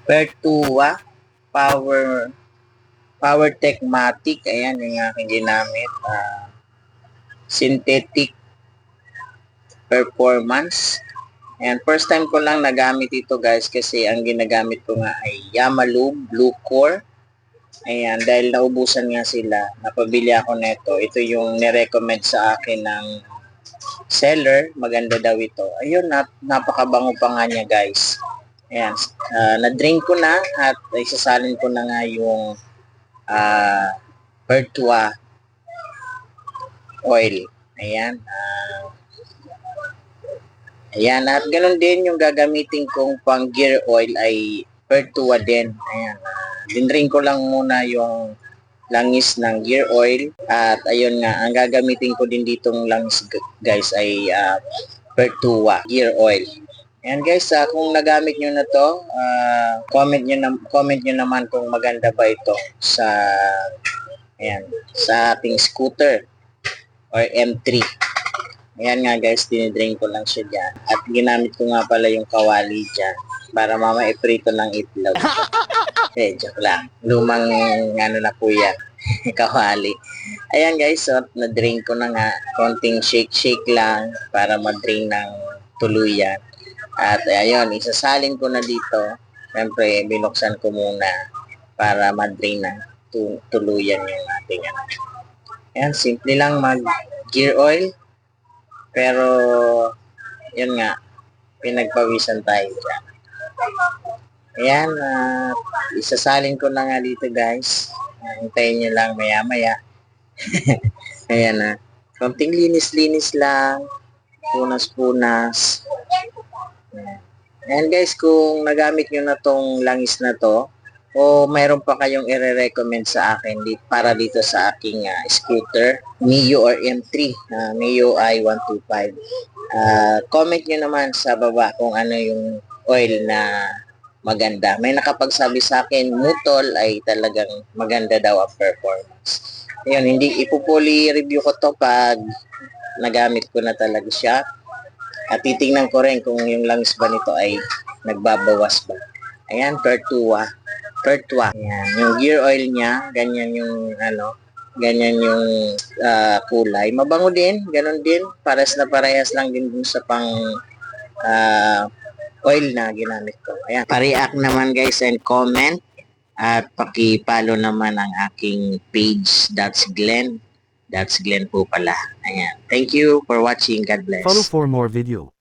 Pertua Power Power Techmatic. Ayan yung aking ginamit. Synthetic Performance. Ayan, first time ko lang nagamit ito guys kasi ang ginagamit ko nga ay Yamalube Blue Core. Ayan, dahil naubusan nga sila, napabili ako nito. Ito yung nirecommend sa akin ng seller. Maganda daw ito. Ayun, napakabango pa nga niya guys. Ayan, na-drink ko na at isasalin ko na nga yung Pertua oil. Ayan, ayan, at ganun din yung gagamitin kong pang gear oil ay Pertua din. Ayan, dinring ko lang muna yung langis ng gear oil at ayun nga, ang gagamitin ko din ditong langis guys ay Pertua gear oil. Ayan guys, kung nagamit nyo na to, comment nyo naman kung maganda ba ito sa ayan, sa ating scooter or M3. Ayan nga guys, dinidring ko lang siya dyan. At ginamit ko nga pala yung kawali dyan para mama iprito ng itlog. Joke lang. Lumang ano na po yan. Kawali. Ayan guys, so na-drain ko na nga. Konting shake-shake lang para ma-drain ng tuluyan. At ayun, isasalin ko na dito. Siyempre, binuksan ko muna para ma-drain ng tuluyan yung ating ano. Ayan, simple lang mag-gear oil. Pero, yun nga, pinagpawisan tayo dyan. Ayan, isasalin ko na nga dito guys. Hintayin nyo lang maya-maya. Ayan na. Konting linis-linis lang. Punas-punas. Ayan guys, kung nagamit nyo na tong langis na to, o mayroon pa kayong i-recommend sa akin para dito sa aking scooter, Mio or M3, Mio i125. Comment nyo naman sa baba kung ano yung oil na maganda. May nakapagsabi sa akin, Mutol ay talagang maganda daw ang performance. Ayun, hindi ipupuli review ko to pag nagamit ko na talaga siya. At titingnan ko rin kung yung langis ba nito ay nagbabawas ba. Ayan, Pertua. Ayan, yung gear oil niya, ganyan yung ano, ganyan yung kulay. Mabango din, ganun din. Pares na parehas lang din dun sa pang oil na ginamit ko. Ayan, pa-react naman guys and comment. At paki-follow naman ang aking page, That's Glenn. That's Glenn po pala. Ayan. Thank you for watching. God bless. Follow for more video.